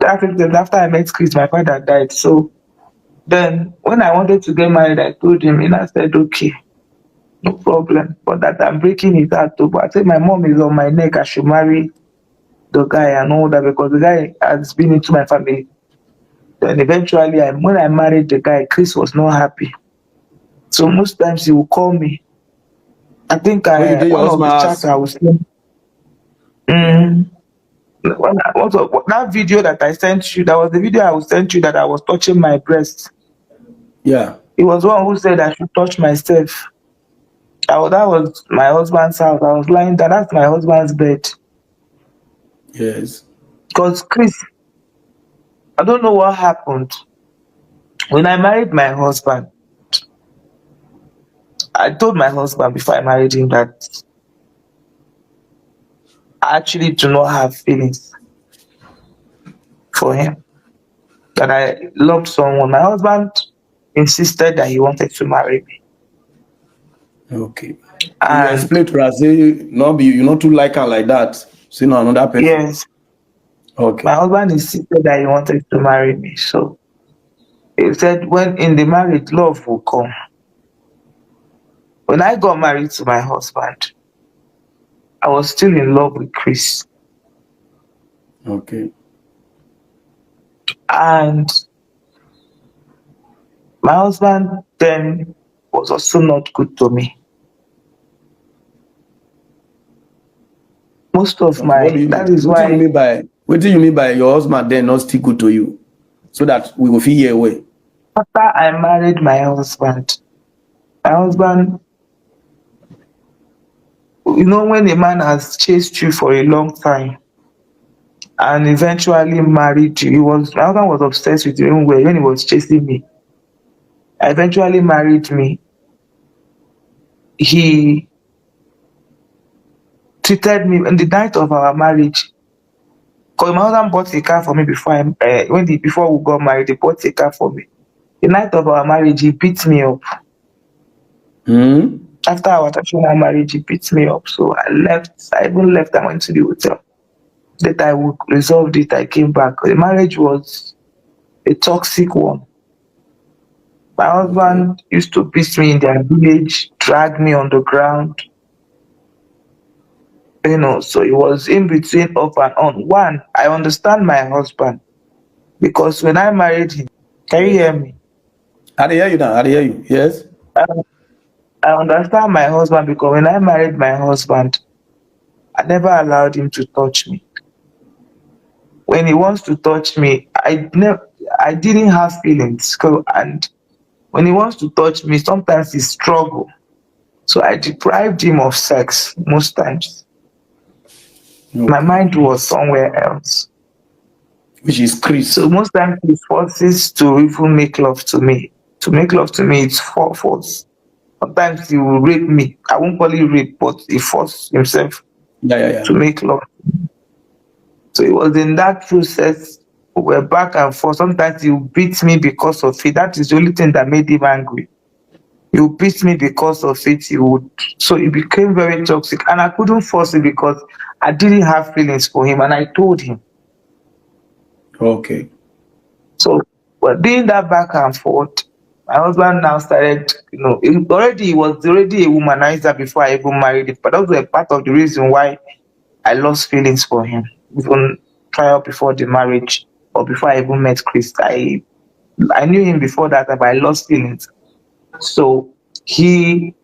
After I met Chris, my father died. So then when I wanted to get married, I told him, and I said, okay, no problem. But that I'm breaking it out too. But I said my mom is on my neck, I should marry the guy and all that because the guy has been into my family. Then eventually when I married the guy, Chris was not happy. So most times he will call me. I think When you I did your one of husband the chats house. I was saying, mm, that video that I sent you, that was the video I was sent you that I was touching my breast. Yeah. He was one who said I should touch myself. That was my husband's house. I was lying down. That's my husband's bed. Yes. Because Chris, I don't know what happened. When I married my husband, I told my husband before I married him that I actually do not have feelings for him. That I loved someone. My husband insisted that he wanted to marry me. Okay. You And explain to us, say, no, be you not too like her like that. See, no, another person. yes, my Okay. husband insisted that he wanted to marry me. So he said when in the marriage, love will come. When I got married to my husband, I was still in love with Chris. Okay. And my husband then was also not good to me. Most of Okay. What do my you that mean? is why What do you mean by your husband then not still good to you? So that we will feel your way. after I married my husband, when a man has chased you for a long time and eventually married you, my husband was obsessed with you even when he was chasing me. Eventually married me. He treated me on the night of our marriage. Because my husband bought a car for me before we got married, he bought a car for me. The night of our marriage, he beat me up. Hmm? After our traditional marriage, he beat me up. So I left. I even left and went to the hotel. That I would resolve it. I came back. The marriage was a toxic one. My Okay. husband used to beat me in their village, drag me on the ground. So it was in between off and on. One, I understand my husband because when I married him, can you Yes. hear me? I dey hear you now. I dey hear you. Yes. I, I understand my husband because when I married my husband, I never allowed him to touch me. When he wants to touch me, I didn't have feelings. And when he wants to touch me, sometimes he struggle. So I deprived him of sex most times. My Okay. mind was somewhere else. Which is So Chris. most times he forces to even make love to me. To make love to me, it's for force. Sometimes he will rape me. I won't call it rape, but he forced himself Yeah, yeah, yeah. to make love. So it was in that process, we were back and forth. Sometimes he would beat me because of it. That is the only thing that made him angry. He would beat me because of it. So it became very toxic. And I couldn't force it because I didn't have feelings for him. And I told him. Okay. So, but doing that back and forth, my husband now started, he was already a womanizer before I even married him. But that was a part of the reason why I lost feelings for him, even prior before the marriage or before I even met Chris. I knew him before that, but I lost feelings. So he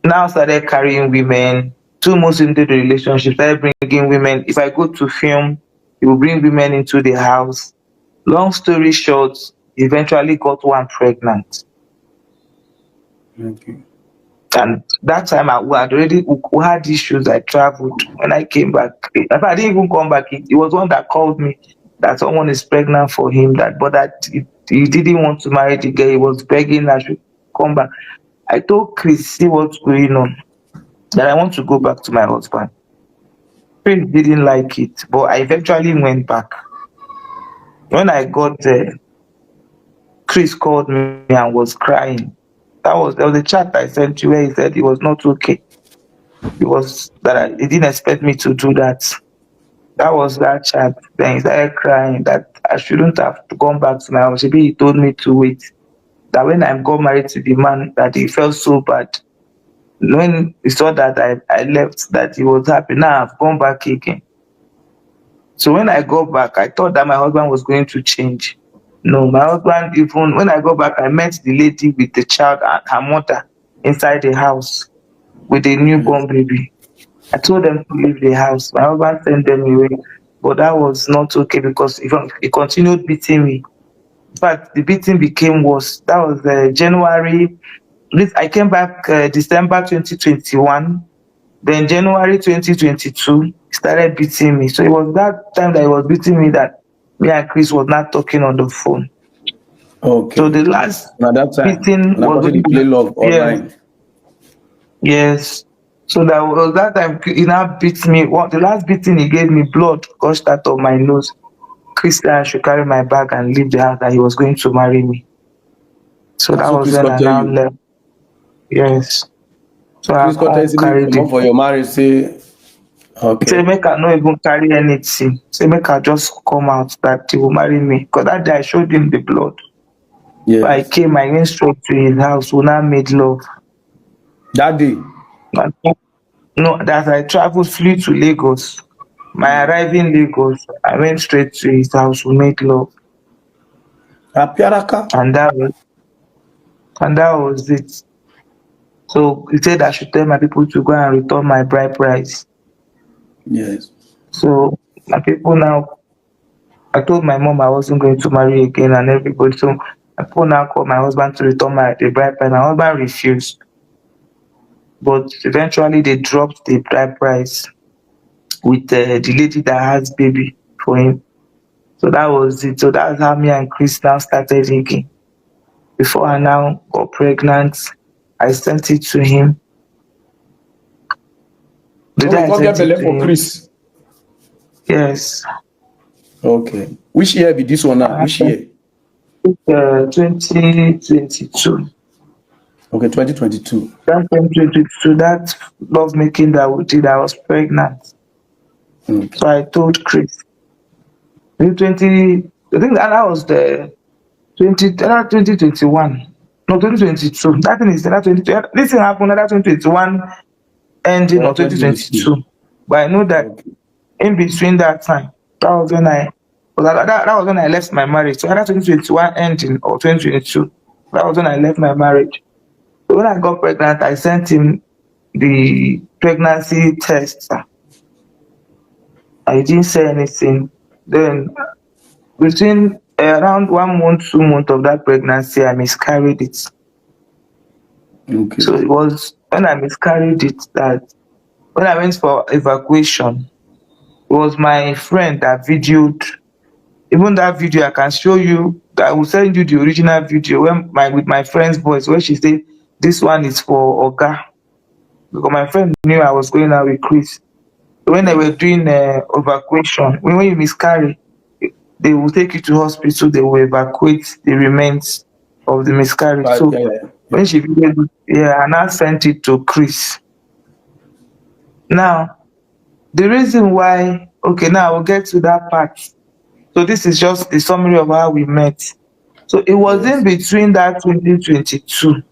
now started carrying women. 2 months into the relationship, started bringing women. If I go to film, he will bring women into the house. Long story short, he eventually got one pregnant. Okay. And that time we had issues. I traveled. When I came back, in fact, I didn't even come back. It was one that called me that someone is pregnant for him. But that he didn't want to marry the girl. He was begging I should come back. I told Chris, see what's going on. That I want to go back to my husband. Chris didn't like it, but I eventually went back. When I got there, Chris called me and was crying. There was a chat I sent you where he said he was not okay. He didn't expect me to do that. That was that chat. Then he started crying that I shouldn't have gone back to my house. Maybe he told me to wait. That when I got married to the man, that he felt so bad. When he saw that I left, that he was happy. Now I've gone back again. So when I got back, I thought that my husband was going to change. No, my husband, even when I got back, I met the lady with the child and her mother inside the house with a Yes. newborn baby. I told them to leave the house. My husband sent them away, but that was not okay because even he continued beating me. In fact, the beating became worse. That was January. I came back December 2021. Then January 2022, he started beating me. So it was that time that he was beating me that me and Chris was not talking on the phone. So Okay. the last Now that time, beating when I was probably when play love yes, online. yes. So that was that time he now beat me. The last beating he gave me, blood gushed out of my nose. Chris said I should carry my bag and leave the house, that he was going to marry me. So And that so was Chris when can I tell now you. left. Yes. So I Chris can tell come you, make you carry come the out for your marriage, say, say okay. make I no even carry anything. Say make I just come out that he will marry me. Because that day I showed him the blood. So I Yes. came, I went straight to his house. We now made love. That day. And no, that I traveled, flew to Lagos. My arrival in Lagos, I went straight to his house. We made love, Apiaraka. and that was it. So he said I should tell my people to go and return my bride price. Yes. So my people now, I told my mom I wasn't going to marry again and everybody. So my people now called my husband to return the bride price. My husband refused, but eventually they dropped the bride price with the lady that has baby for him. So that was it. So that's how me and Chris now started again. Before I now got pregnant, I sent it to him. The Oh, day you I go get sent it belle to for him, Chris. yes, Okay. Which year be this one now? I Which sent year? it 2022. Okay, 2022. That 2022, that love making that we did, I was pregnant. Okay. So I told Chris. In 20, I think that was the 2021. No, 2022. That thing is that 20. This thing happened that 2021 ending Well, of 2022. 2022. But I know that Okay. in between that time, that was when I that was when I left my marriage. So either 2021 ending or 2022. That was when I left my marriage. So when I got pregnant, I sent him the pregnancy test. I didn't say anything. Then between around 1 month, 2 months of that pregnancy, I miscarried it. Okay. So it was when I miscarried it that when I went for evacuation, it was my friend that videoed. Even that video, I can show you. I will send you the original video when my with my friend's voice where she said, "This one is for Oga," because my friend knew I was going out with Chris. So when they were Yes. doing evacuation, when you miscarry, they will take you to hospital. They will evacuate the remains of the miscarriage. Right. So Yeah, yeah, when yeah. she videoed it, yeah, and I sent it to Chris. Now the reason why, okay, now we'll get to that part. So this is just the summary of how we met. So it was in Yes. between that 2022.